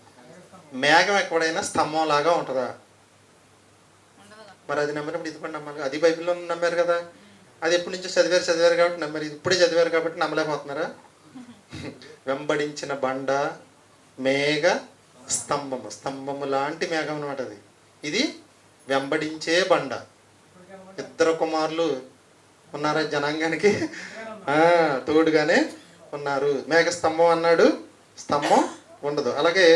మేఘం ఎక్కడైనా స్తంభం లాగా ఉంటుందా? మరి అది నమ్మినప్పుడు ఇది కూడా నమ్మాలి. అది బైబిల్లో నమ్మారు కదా, అది ఎప్పటి నుంచో చదివారు కాబట్టి నమ్మారు. ఇది ఇప్పుడే చదివారు కాబట్టి నమ్మలేకపోతున్నారా? వెంబడించిన బండ మేఘ స్తంభము, స్తంభము లాంటి మేఘం అనమాట అది. ఇది వెంబడించే బండ. ఇద్దరు కుమారులు ఉన్నారా జనాంగానికి? తోడుగానే ఉన్నారు. మేఘ స్తంభం అన్నాడు, స్తంభం ఉండదు. అలాగే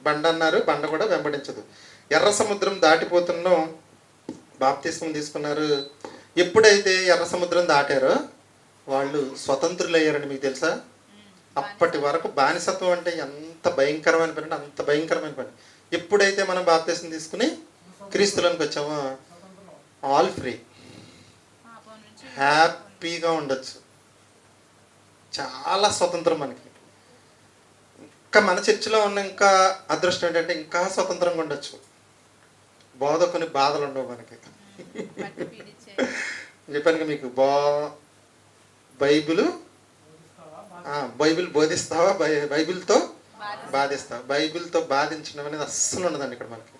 బండ అన్నారు, బండ కూడా వెంబడించదు. ఎర్ర సముద్రం దాటిపోతున్నాం, బాప్తిస్మం తీసుకున్నారు. ఎప్పుడైతే ఎర్ర సముద్రం దాటారో వాళ్ళు స్వతంత్రులు అయ్యారండి. మీకు తెలుసా? అప్పటి వరకు బానిసత్వం అంటే ఎంత భయంకరమైన పని అంటే అంత భయంకరమైన పని. ఎప్పుడైతే మనం బాప్తిస్మం తీసుకుని క్రీస్తులోనికి వచ్చామో ఆల్ ఫ్రీ, హ్యాపీగా ఉండొచ్చు. చాలా స్వతంత్రం మనకి. ఇంకా మన చర్చిలో ఉన్న ఇంకా అదృష్టం ఏంటంటే ఇంకా స్వతంత్రంగా ఉండొచ్చు. బోధకుని బాధలు ఉండవు మనకి. చెప్పాను మీకు, బైబిల్ బోధిస్తావా, బైబిల్తో బాధిస్తావా? బైబిల్తో బాధించడం అనేది అస్సలు ఉండదండి ఇక్కడ మనకి.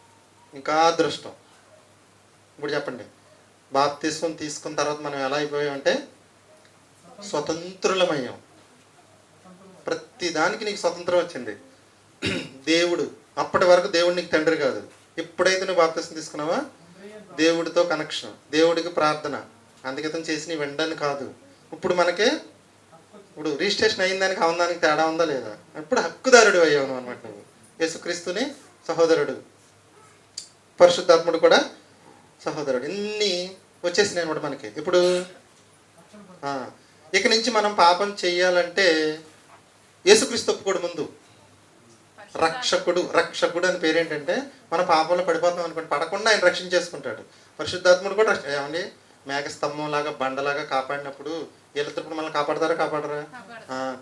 ఇంకా అదృష్టం. ఇప్పుడు చెప్పండి, బాప్తిస్మం తీసుకున్న తర్వాత మనం ఎలా అయిపోయామంటే స్వతంత్రులమయ్యాం. ప్రతి దానికి నీకు స్వతంత్రం వచ్చింది. దేవుడు అప్పటి వరకు దేవుడు నీకు తండ్రి కాదు. ఎప్పుడైతే నువ్వు బాప్తిస్మం తీసుకున్నావా దేవుడితో కనెక్షన్, దేవుడికి ప్రార్థన, అందుకతం చేసి నీ వెంటనే కాదు. ఇప్పుడు మనకే ఇప్పుడు రిజిస్ట్రేషన్ అయిందానికి అవదానికి తేడా ఉందా లేదా? ఇప్పుడు హక్కుదారుడు అయ్యావు అనమాట. నువ్వు యేసుక్రీస్తుని సహోదరుడు, పరిశుద్ధాత్ముడు కూడా సహోదరుడు. ఇన్ని వచ్చేసినాయి అనమాట మనకి. ఇప్పుడు ఇక నుంచి మనం పాపం చెయ్యాలంటే యేసుక్రీస్తు ఒప్పుకోడు. ముందు రక్షకుడు అని పేరేంటంటే మన పాపంలో పడిపోతాం అనుకోండి, పడకుండా ఆయన రక్షణ చేసుకుంటాడు. పరిశుద్ధాత్ముడు కూడా ఏమండి మేఘస్తంభం లాగా బండలాగా కాపాడినప్పుడు వీళ్ళతో మనల్ని కాపాడరా?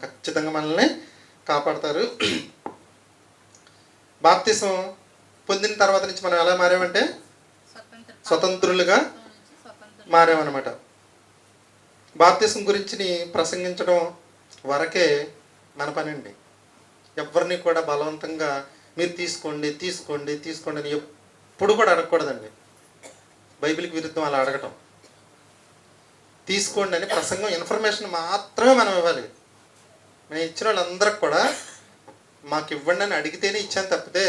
ఖచ్చితంగా మనల్ని కాపాడతారు. బాప్తిస్మం పొందిన తర్వాత నుంచి మనం ఎలా మారామంటే స్వతంత్రులుగా మారామన్నమాట. బాప్తిస్మం గురించి ప్రసంగించడం వరకే మన పని అండి. ఎవరిని కూడా బలవంతంగా మీరు తీసుకోండి అని ఎప్పుడు కూడా అడగకూడదండి. బైబిల్కి విరుద్ధం అలా అడగటం. తీసుకోండి అని ప్రసంగం, ఇన్ఫర్మేషన్ మాత్రమే మనం ఇవ్వాలి. నేను ఇచ్చిన వాళ్ళందరికి కూడా మాకు ఇవ్వండి అని అడిగితేనే ఇచ్చాను తప్పితే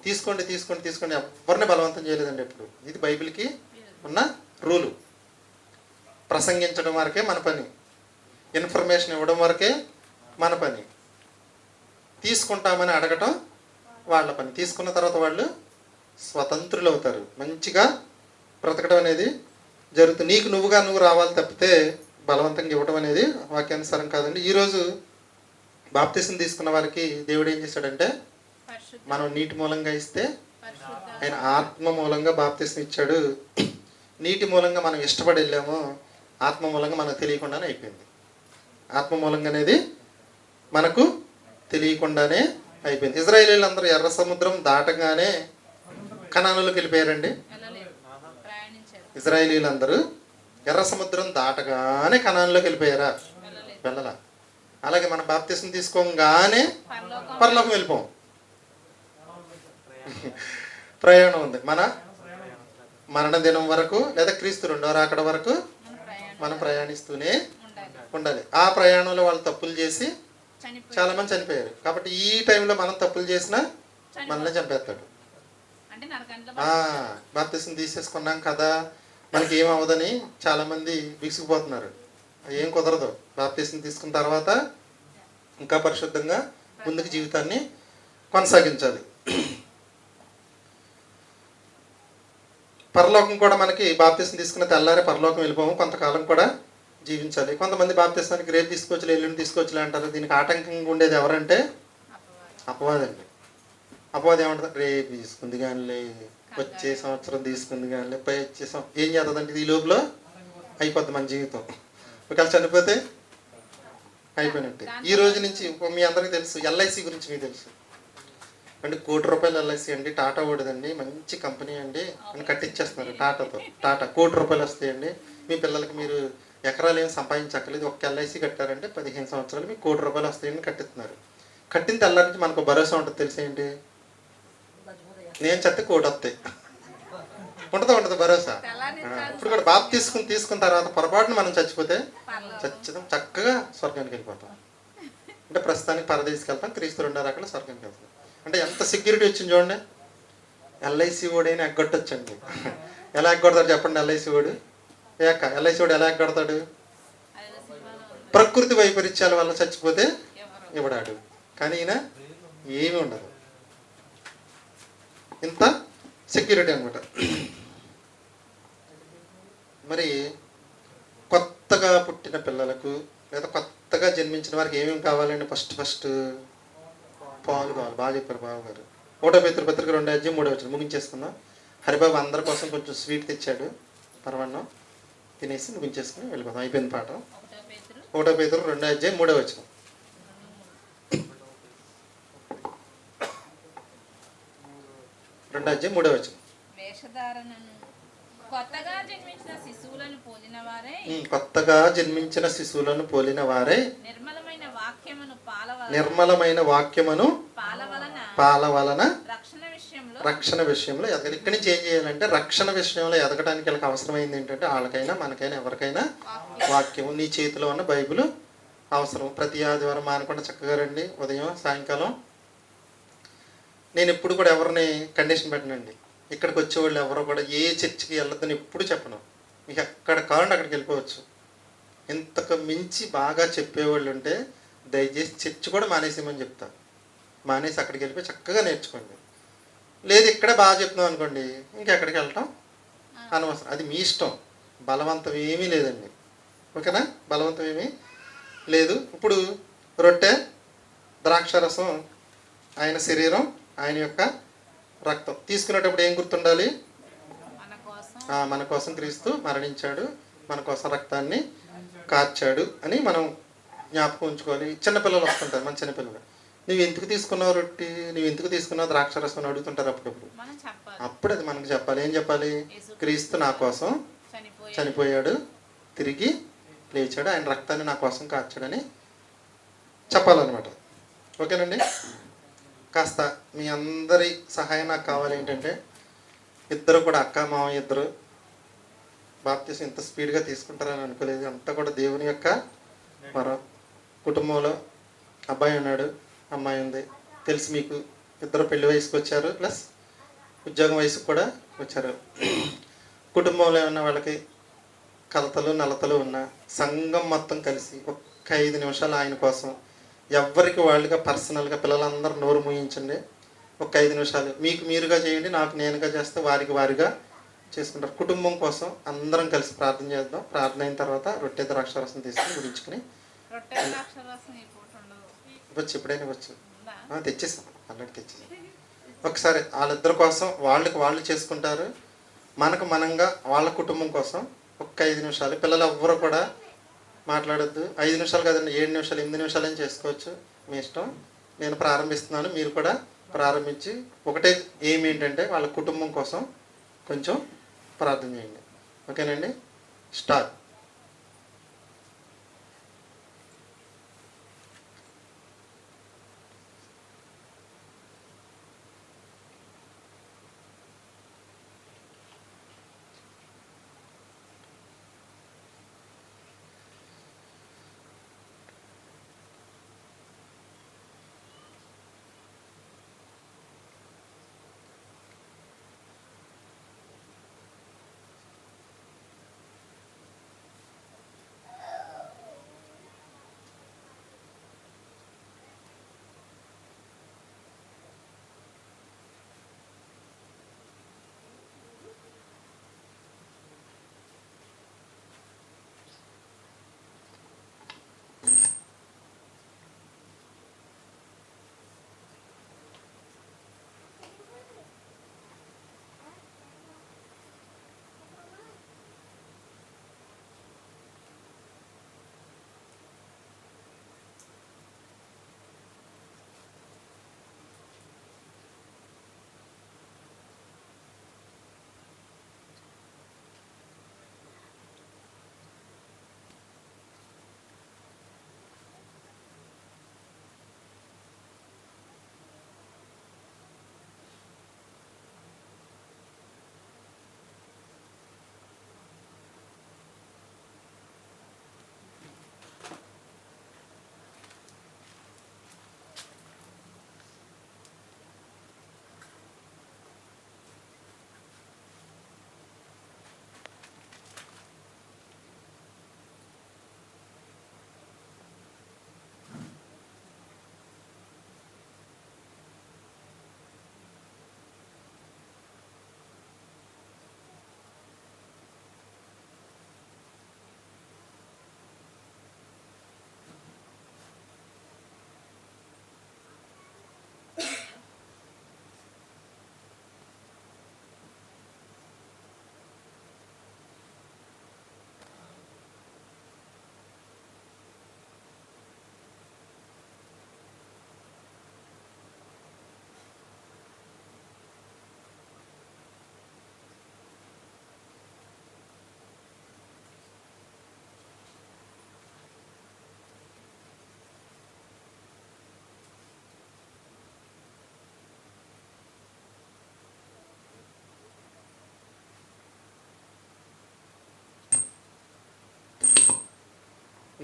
తీసుకోండి ఎవరిని బలవంతం చేయలేదండి ఎప్పుడు. ఇది బైబిల్కి ఉన్న రూలు. ప్రసంగించడం వరకే మన పని, ఇన్ఫర్మేషన్ ఇవ్వడం వరకే మన పని. తీసుకుంటామని అడగటం వాళ్ళ పని. తీసుకున్న తర్వాత వాళ్ళు స్వతంత్రులు అవుతారు, మంచిగా బ్రతకడం అనేది జరుగుతుంది. నీకు నువ్వు రావాలి తప్పితే బలవంతంగా ఇవ్వడం అనేది వాక్యానుసారం కాదండి. ఈరోజు బాప్తిస్మం తీసుకున్న వారికి దేవుడు ఏం చేశాడంటే మనం నీటి మూలంగా ఇస్తే ఆయన ఆత్మ మూలంగా బాప్తిస్మం ఇచ్చాడు. నీటి మూలంగా మనం ఇష్టపడి వెళ్ళాము, ఆత్మ మూలంగా మనకు తెలియకుండానే అయిపోయింది. ఆత్మ మూలంగా అనేది మనకు తెలియకుండానే అయిపోయింది. ఇజ్రాయేలీలు అందరూ ఎర్ర సముద్రం దాటగానే కనానులోకి వెళ్ళిపోయారండి. ఇజ్రాయేలీలు అందరూ ఎర్ర సముద్రం దాటగానే కనానులోకి వెళ్ళిపోయారా? వెళ్ళలా. అలాగే మన బాప్తిస్మం తీసుకోగానే పరలోకం వెళ్ళిపోం. ప్రయాణం ఉంది. మన మరణ దినం వరకు లేదా క్రీస్తు రెండో రాకడ వరకు మనం ప్రయాణిస్తూనే ఉండాలి. ఆ ప్రయాణంలో వాళ్ళు తప్పులు చేసి చాలా మంది చనిపోయారు. కాబట్టి ఈ టైంలో మనం తప్పులు చేసినా మనల్ని చంపేస్తాడు. అంటే నరకంలో బాప్తిసం తీసేసుకున్నాం కదా మనకి ఏం అవ్వదని చాలామంది విసిగిపోతున్నారు. ఏం కుదరదు. బాప్తిసం తీసుకున్న తర్వాత ఇంకా పరిశుద్ధంగా ముందుకు జీవితాన్ని కొనసాగించాలి. పరలోకం కూడా మనకి బాప్తిసం తీసుకున్న తెల్లారే పరలోకం వెళ్ళిపోము, కొంతకాలం కూడా జీవించాలి. కొంతమంది బాప్తిసానికి రేపు తీసుకోవచ్చు, ఎల్లుండి తీసుకోవచ్చు అంటారు. దీనికి ఆటంకంగా ఉండేది ఎవరంటే అపవాదండి. అపవాదం ఏమంటుంది, రేపు తీసుకుంది కానీ, వచ్చే సంవత్సరం తీసుకుంది కానీ, పై వచ్చే ఏం చేస్తుందంటే ఈ లోపల అయిపోద్ది మన జీవితం. ఒకవేళ చనిపోతే అయిపోయినట్టే. ఈ రోజు నుంచి మీ అందరికీ తెలుసు ఎల్ఐసి గురించి మీకు తెలుసు అండి. ₹1,00,00,000 ఎల్ఐసి అండి, టాటా ఓడిదండి, మంచి కంపెనీ అండి అని కట్టించేస్తున్నారు. టాటా ₹1,00,00,000 వస్తాయండి. మీ పిల్లలకి మీరు ఎకరాలు ఏమి సంపాదించక్కర్లేదు, ఒక్క ఎల్ఐసి కట్టారంటే 15 సంవత్సరాలు మీకు ₹1,00,00,000 వస్తాయని కట్టిస్తున్నారు. కట్టిన తెల్లారి నుంచి మనకు భరోసా ఉంటుంది. తెలిసేంటి, నేను చెత్త కోటి వస్తాయి ఉంటుంది భరోసా. ఇప్పుడు కూడా బాబు తీసుకున్న తర్వాత పొరపాటున మనం చచ్చిపోతే చక్కగా స్వర్గానికి వెళ్ళిపోతాం. అంటే ప్రస్తుతానికి పరదేశికి వెళ్తాం, క్రీస్తు 2 రకాల స్వర్గానికి వెళ్తాం. అంటే ఎంత సెక్యూరిటీ వచ్చింది చూడండి. ఎల్ఐసి ఓడైనా ఎగ్గొట్టొచ్చండి. ఎలా ఎగ్గొడతాడు చెప్పండి ఎల్ఐసి ఓడు? ఎల్ఐసి ఓడు ఎలా ఎగ్గొడతాడు? ప్రకృతి వైపరీత్యాల వల్ల చచ్చిపోతే ఇవ్వడాడు. కానీ ఈయన ఏమీ ఉండదు. ఇంత సెక్యూరిటీ అనమాట. మరి కొత్తగా పుట్టిన పిల్లలకు లేదా కొత్తగా జన్మించిన వారికి ఏమేమి కావాలండి? ఫస్ట్ పాలు కావాలి. బాగా చెప్పారు బాబు గారు. 1 పేతురు పత్రిక 2:3 ముగించేసుకుందాం. హరిబాబు అందరి కోసం కొంచెం స్వీట్ తెచ్చాడు, పరమాన్నం తినేసి ముగించేసుకుని వెళ్ళిపోదాం. అయిపోయింది పాఠం. 1 పేతురు 2:3 2:3 కొత్తగా జన్మించిన శిశువులను పోలిన వారే నిర్మలమైన వాక్యమును పాల వలన రక్షణ విషయంలో ఎదగాలి. ఇక్కడి నుంచి ఏం చేయాలంటే రక్షణ విషయంలో ఎదగడానికి వాళ్ళకి అవసరమైంది ఏంటంటే వాళ్ళకైనా మనకైనా ఎవరికైనా వాక్యము. నీ చేతిలో ఉన్న బైబిల్ అవసరం. ప్రతి ఆదివారం మానకుండా చక్కగా రండి, ఉదయం సాయంకాలం. నేను ఎప్పుడు కూడా ఎవరిని కండిషన్ పెట్టనండి. ఇక్కడికి వచ్చేవాళ్ళు ఎవరో కూడా ఏ చర్చికి వెళ్ళొద్దని ఎప్పుడు చెప్పను. మీకు ఎక్కడ కావాలంటే అక్కడికి వెళ్ళిపోవచ్చు. ఇంతకు మించి బాగా చెప్పేవాళ్ళు ఉంటే దయచేసి చర్చి కూడా మానేసేమని చెప్తా. మానేసి అక్కడికి వెళ్ళిపోయి చక్కగా నేర్చుకోండి. లేదు ఇక్కడే బాగా చెప్తున్నాం అనుకోండి, ఇంకెక్కడికి వెళ్ళటం అనవసరం. అది మీ ఇష్టం. బలవంతం ఏమీ లేదండి. ఓకేనా? బలవంతం ఏమీ లేదు. ఇప్పుడు రొట్టె, ద్రాక్షారసం ఆయన శరీరం, ఆయన యొక్క రక్తం తీసుకునేటప్పుడు ఏం గుర్తుండాలి? మన కోసం క్రీస్తు మరణించాడు, మన కోసం రక్తాన్ని కార్చాడు అని మనం జ్ఞాపకం ఉంచుకోవాలి. చిన్నపిల్లలు వస్తుంటారు, మన చిన్నపిల్లలు, నువ్వు ఎందుకు తీసుకున్నావు రొట్టి, నువ్వు ఎందుకు తీసుకున్నావు ద్రాక్షారసం అని అడుగుతుంటారు. అప్పుడు అది మనకు చెప్పాలి. ఏం చెప్పాలి? క్రీస్తు నా కోసం చనిపోయాడు, తిరిగి లేచాడు, ఆయన రక్తాన్ని నా కోసం కార్చాడని చెప్పాలన్నమాట. ఓకేనండి? కాస్త మీ అందరి సహాయం నాకు కావాలి. ఏంటంటే ఇద్దరు కూడా అక్క మామయ్య ఇద్దరు బాప్తిసం ఇంత స్పీడ్గా తీసుకుంటారని అనుకోలేదు. అంతా కూడా దేవుని యొక్క వరం. కుటుంబంలో అబ్బాయి ఉన్నాడు, అమ్మాయి ఉంది. తెలుసు మీకు. ఇద్దరు పెళ్లి వయసుకు వచ్చారు, ప్లస్ ఉద్యోగం వయసుకు కూడా వచ్చారు. కుటుంబంలో ఉన్న వాళ్ళకి కలతలు నలతలు ఉన్న సంఘం మొత్తం కలిసి ఒక్క 5 నిమిషాలు ఆయన కోసం ఎవరికి వాళ్ళుగా పర్సనల్గా పిల్లలందరూ నోరు మూయించండి. ఒక 5 నిమిషాలు మీకు మీరుగా చేయండి, నాకు నేనుగా చేస్తే వారికి వారిగా చేసుకుంటారు. కుటుంబం కోసం అందరం కలిసి ప్రార్థన చేద్దాం. ప్రార్థన అయిన తర్వాత రొట్టె ద్రాక్షారసం తీసుకుని గురించుకుని వచ్చు. ఎప్పుడైనా వచ్చు, తెచ్చేసాం, ఆల్రెడీ తెచ్చేసాం. ఒకసారి వాళ్ళిద్దరి కోసం వాళ్ళకి వాళ్ళు చేసుకుంటారు, మనకు మనంగా వాళ్ళ కుటుంబం కోసం ఒక్క 5 నిమిషాలు. పిల్లలు ఎవ్వరు కూడా మాట్లాడొద్దు. 5 నిమిషాలు కాదండి, 7 నిమిషాలు 8 నిమిషాలు అని చేసుకోవచ్చు, మీ ఇష్టం. నేను ప్రారంభిస్తున్నాను, మీరు కూడా ప్రారంభించి ఒకటే ఏమి ఏంటంటే వాళ్ళ కుటుంబం కోసం కొంచెం ప్రార్థన చేయండి. ఓకేనండి? స్టార్ట్.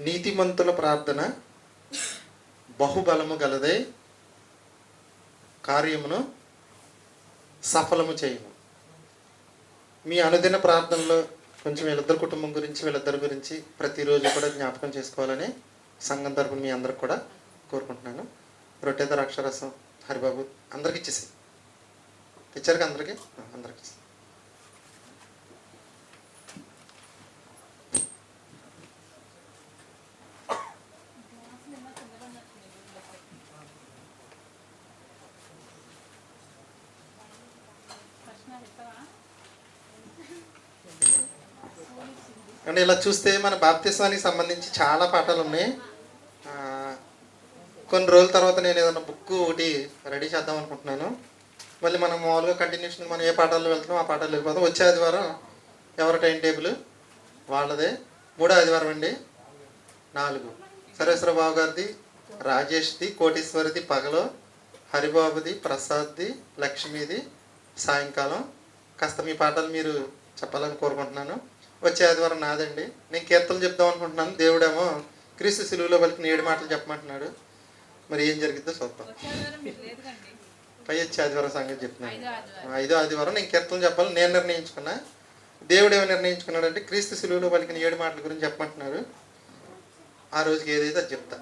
నీతిమంతుల ప్రార్థన బహుబలము గలదై కార్యమును సఫలము చేయును. మీ అనుదిన ప్రార్థనలో కొంచెం వీళ్ళిద్దరు కుటుంబం గురించి, వీళ్ళిద్దరి గురించి ప్రతిరోజు కూడా జ్ఞాపకం చేసుకోవాలని సంఘం తరపున మీ అందరికి కూడా కోరుకుంటున్నాను. రొట్టెతో అక్షరసం హరిబాబు అందరికి ఇచ్చేసి తెచ్చారు అందరికి అందరికి. అంటే ఇలా చూస్తే మన బాప్తిస్వానికి సంబంధించి చాలా పాఠాలు ఉన్నాయి. కొన్ని రోజుల తర్వాత నేను ఏదైనా బుక్ ఒకటి రెడీ చేద్దాం అనుకుంటున్నాను. మళ్ళీ మనం మామూలుగా కంటిన్యూషన్ మనం ఏ పాఠాల్లో వెళ్తున్నాం ఆ పాఠాలు వెళ్ళిపోతాం. వచ్చే ఆదివారం ఎవరి టైం టేబుల్ వాళ్ళదే. 3వ ఆదివారం అండి 4 సర్వేశ్వర బాబు గారిది, రాజేష్ది, కోటీశ్వరిది పగలో, హరిబాబుది, ప్రసాద్ది, లక్ష్మీది సాయంకాలం. కాస్త మీ పాఠాలు మీరు చెప్పాలని కోరుకుంటున్నాను. వచ్చే ఆదివారం నాదండి. నేను కీర్తనలు చెప్దాం అనుకుంటున్నాను. దేవుడేమో క్రీస్తు సిలువలో పలికిన 7 మాటలు చెప్పమంటున్నాడు. మరి ఏం జరిగిద్దో చూద్దాం. పై వచ్చే ఆదివారం సంగతి చెప్తున్నాను. 5వ ఆదివారం నేను కీర్తనలు చెప్పాలని నేను నిర్ణయించుకున్నా. దేవుడు ఏమో నిర్ణయించుకున్నాడంటే క్రీస్తు సిలువలో పలికిన 7 మాటల గురించి చెప్పమంటున్నాడు. ఆ రోజుకి ఏదైతే అది చెప్తా.